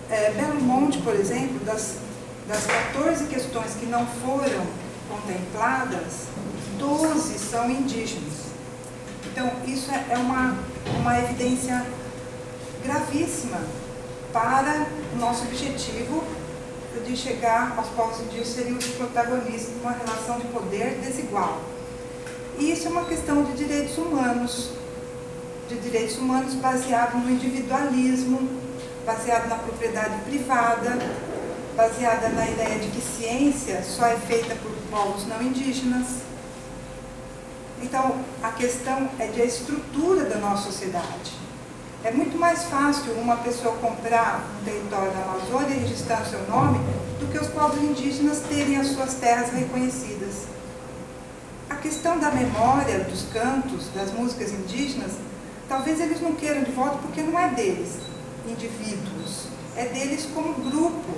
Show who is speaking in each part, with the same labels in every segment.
Speaker 1: Belo Monte, por exemplo, das 14 questões que não foram contempladas, 12 são indígenas. Então, isso é uma evidência gravíssima para o nosso objetivo de chegar aos povos indígenas serem os protagonistas de uma relação de poder desigual. E isso é uma questão de direitos humanos baseado no individualismo, baseado na propriedade privada, baseada na ideia de que ciência só é feita por povos não indígenas. Então, a questão é de a estrutura da nossa sociedade. É muito mais fácil uma pessoa comprar um território da Amazônia e registrar o seu nome do que os povos indígenas terem as suas terras reconhecidas. A questão da memória, dos cantos, das músicas indígenas, talvez eles não queiram de volta porque não é deles, indivíduos, é deles como grupo.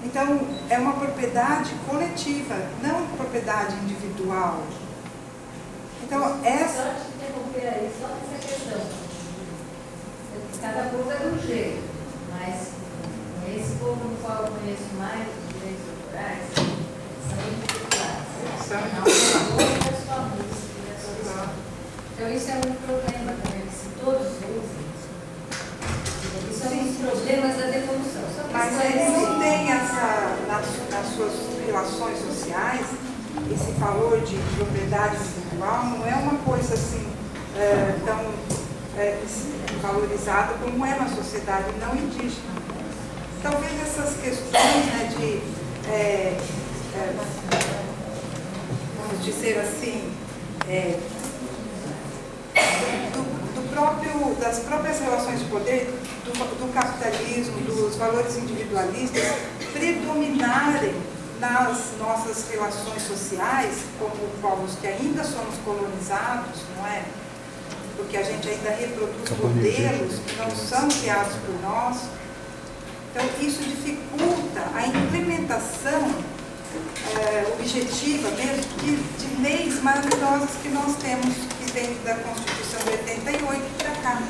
Speaker 1: Então, é uma propriedade coletiva, não propriedade individual. Então, essa...
Speaker 2: Só te interromper aí, só essa questão. Cada povo é de um jeito, mas esse povo no qual eu conheço mais os direitos autorais são individuais. Então, isso é um problema também, se todos usam. Isso são os problemas da devolução.
Speaker 1: Mas eles não têm nas suas relações sociais, esse valor de propriedade individual não é uma coisa assim tão valorizada como é na sociedade não indígena. Talvez essas questões, né, de, vamos dizer assim, das próprias relações de poder, do capitalismo, dos valores individualistas predominarem nas nossas relações sociais, como povos que ainda somos colonizados, não é? Porque a gente ainda reproduz modelos que não são criados por nós. Então, isso dificulta a implementação objetiva mesmo de leis maravilhosas que nós temos, que vem da Constituição de 88 para cá.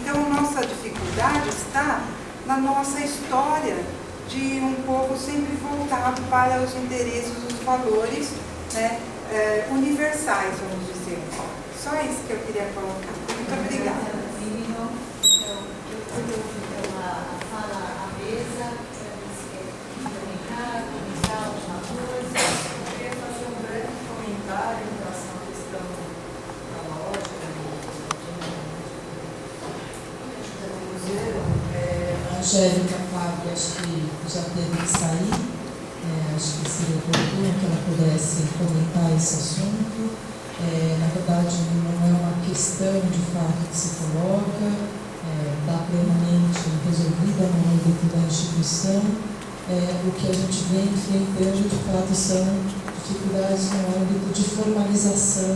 Speaker 1: Então, a nossa dificuldade está na nossa história de um povo sempre voltado para os interesses, os valores, né, universais, vamos dizer. Só isso que eu queria colocar. Muito obrigada.
Speaker 2: A fala à mesa, comunicar alguma coisa. Eu queria fazer um breve comentário em relação à questão da lógica do museu.
Speaker 3: A Angélica Fábio, acho que já teve que sair. Acho que seria oportuno que ela pudesse comentar esse assunto. Na verdade, não é uma questão de fato que se coloca, está plenamente resolvida no âmbito da instituição. O que a gente vem enfrentando, de fato, são dificuldades no âmbito de formalização,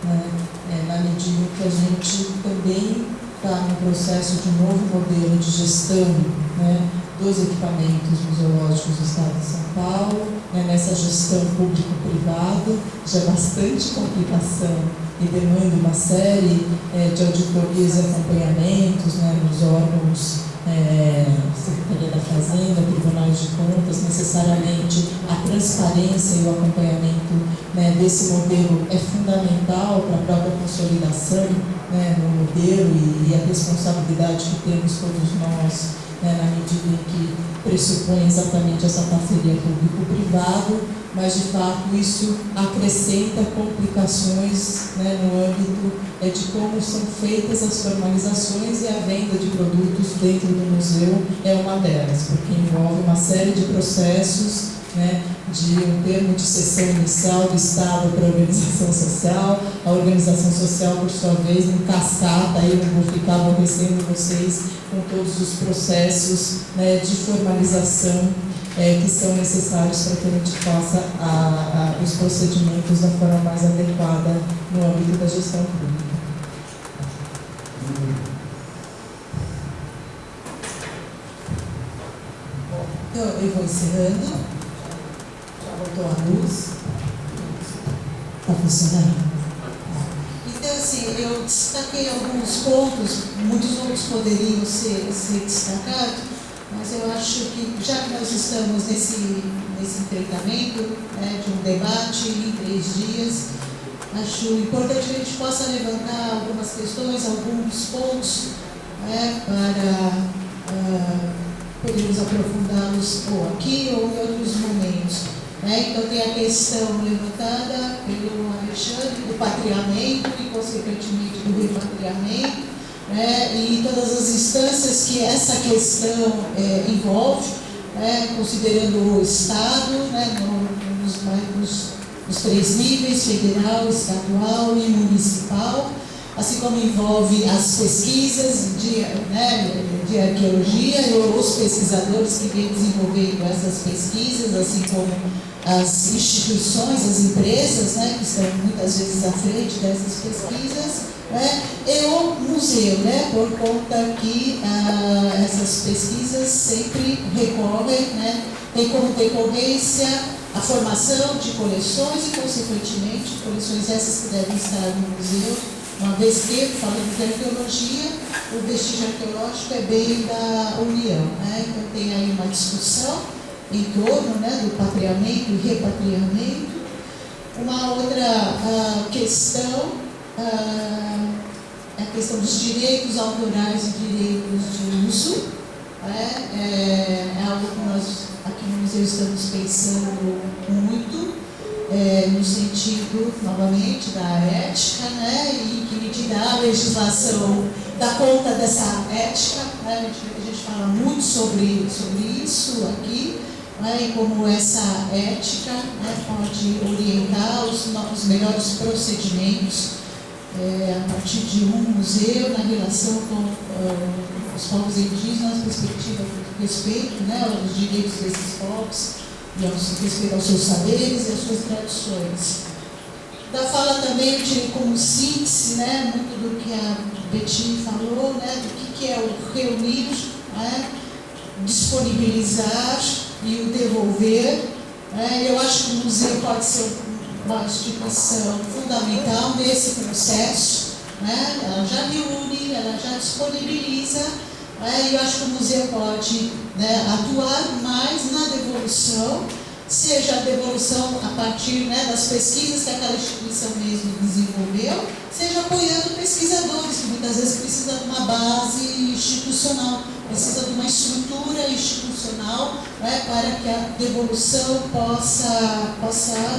Speaker 3: né? Na medida que a gente também está no processo de um novo modelo de gestão, né, dos equipamentos museológicos do Estado de São Paulo, né, nessa gestão público-privada, já bastante complicação e demanda uma série de auditorias e acompanhamentos, né, nos órgãos, Secretaria da Fazenda, Tribunais de Contas. Necessariamente a transparência e o acompanhamento, né, desse modelo é fundamental para a própria consolidação, né, no modelo e a responsabilidade que temos todos nós, na medida em que pressupõe exatamente essa parceria público-privado, mas de fato isso acrescenta complicações, né, no âmbito de como são feitas as formalizações, e a venda de produtos dentro do museu é uma delas, porque envolve uma série de processos, né, de um termo de cessão inicial do Estado para a organização social. A organização social, por sua vez, em cascata, eu não vou ficar aborrecendo vocês com todos os processos, né, de formalização que são necessários para que a gente faça os procedimentos da forma mais adequada no âmbito da gestão pública. Então, eu vou encerrando. Já voltou a luz. Está funcionando? Então, assim, eu destaquei alguns pontos, muitos outros poderiam ser destacados, mas eu acho que, já que nós estamos nesse enfrentamento, né, de um debate em 3 dias, acho importante que a gente possa levantar algumas questões, alguns pontos, né, para podermos aprofundá-los ou aqui ou em outros momentos. Né? Então, tem a questão levantada pelo Alexandre do patriamento e, consequentemente, do repatriamento, né? E todas as instâncias que essa questão envolve, né? Considerando o Estado, né? nos 3 níveis, federal, estadual e municipal, assim como envolve as pesquisas de arqueologia e os pesquisadores que vêm desenvolvendo essas pesquisas, assim como as instituições, as empresas, né, que estão muitas vezes à frente dessas pesquisas, né, e o museu, né, por conta que essas pesquisas sempre recorrem, né, tem como decorrência a formação de coleções e, consequentemente, coleções essas que devem estar no museu, uma vez que, falando de arqueologia, o vestígio arqueológico é bem da União, né? Então tem aí uma discussão em torno, né, do patriamento e repatriamento. Uma outra questão é a questão dos direitos autorais e direitos de uso. É algo que nós aqui no museu estamos pensando muito, no sentido, novamente, da ética, né, e em que medida a legislação dá conta dessa ética, né, a gente fala muito sobre isso aqui, né, e como essa ética, né, pode orientar os melhores procedimentos a partir de um museu na relação com os povos indígenas, na perspectiva do respeito, né, aos direitos desses povos, e respeito aos seus saberes e às suas tradições. Da fala também eu tirei como síntese, né, muito do que a Betty falou, né, do que é o reunir, né, disponibilizar e o devolver. Né. Eu acho que o museu pode ser uma instituição fundamental nesse processo. Né. Ela já reúne, ela já disponibiliza. E eu acho que o museu pode, né, atuar mais na devolução, seja a devolução a partir, né, das pesquisas que aquela instituição mesmo desenvolveu, seja apoiando pesquisadores, que muitas vezes precisam de uma base institucional, precisa de uma estrutura institucional, né, para que a devolução possa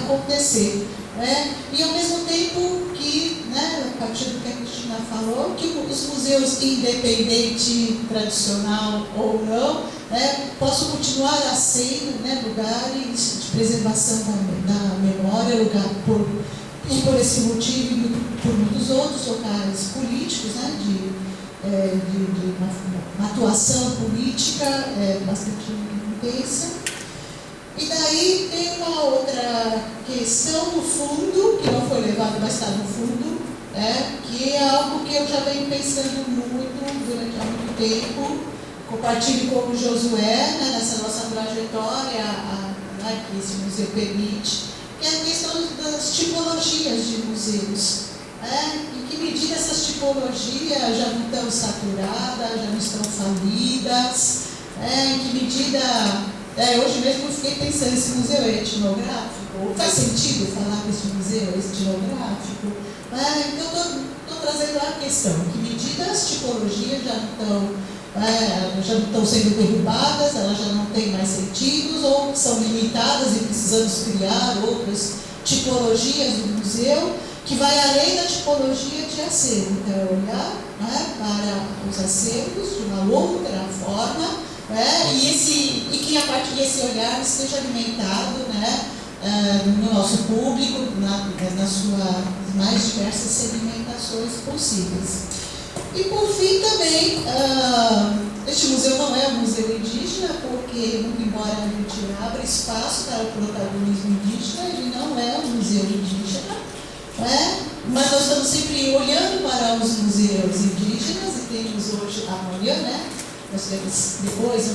Speaker 3: acontecer. Né? E ao mesmo tempo que, né, a partir do que a Cristina falou, que os museus, independente, tradicional ou não, né, possam continuar a ser, né, lugares de preservação da memória, e por esse motivo e por muitos outros locais políticos, né, de uma atuação política bastante intensa. E daí tem uma outra questão no fundo, que não foi levado, mas está no fundo, que é algo que eu já venho pensando muito durante há muito tempo, compartilho com o Josué, né, nessa nossa trajetória, que esse museu permite, que é a questão das tipologias de museus. Em que medida essas tipologias já não estão saturadas, já não estão falidas, em que medida... hoje mesmo eu fiquei pensando, esse museu é etnográfico? Faz sentido falar que esse museu é etnográfico? Então, estou trazendo a questão, em que medida as tipologias já não estão sendo derrubadas, elas já não têm mais sentidos, ou são limitadas e precisamos criar outras tipologias do museu, que vai além da tipologia de acervo, que é olhar, para os acervos de uma outra forma, e que a partir desse olhar esteja alimentado, né, no nosso público, nas suas mais diversas segmentações possíveis. E por fim também, este museu não é um museu indígena, porque, muito embora a gente abra espaço para o protagonismo indígena, ele não é um museu indígena, mas nós estamos sempre olhando para os museus indígenas, e temos hoje, amanhã, né, nós temos depois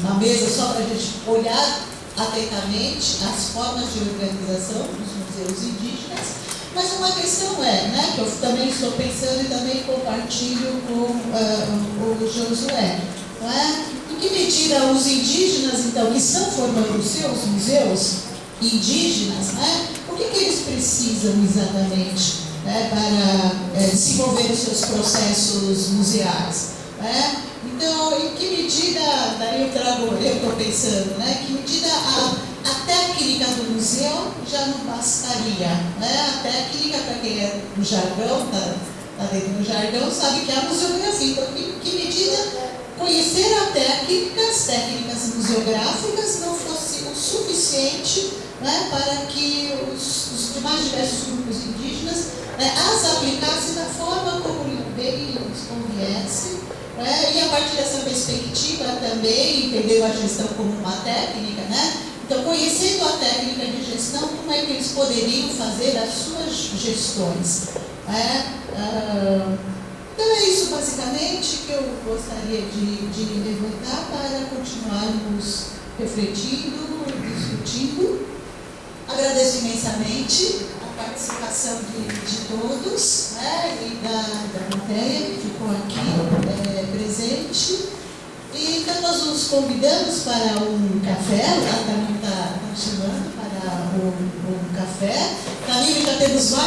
Speaker 3: uma mesa só para a gente olhar atentamente as formas de organização dos museus indígenas. Mas uma questão que eu também estou pensando e também compartilho com o Josué, em que medida os indígenas, então, que estão formando os seus museus indígenas, né? O que eles precisam exatamente, né, para desenvolver os seus processos museais? Né? Então, em que medida, daí eu estou pensando, né, que medida a técnica do museu já não bastaria, né? A técnica, para quem é do jargão, está dentro do jargão, sabe que é a museografia. Então, em que medida conhecer as técnicas museográficas não fosse o suficiente, né, para que os demais diversos grupos indígenas, né, as aplicassem da forma como bem lhes conviesse. E a partir dessa perspectiva também entendeu a gestão como uma técnica, né? Então, conhecendo a técnica de gestão, como é que eles poderiam fazer as suas gestões? Então é isso basicamente que eu gostaria de levantar para continuarmos refletindo, discutindo. Agradeço imensamente a participação de todos, né, e da plateia que ficou aqui presente. E então nós nos convidamos para um café, a Camila está chamando para um café. Camila, já temos mais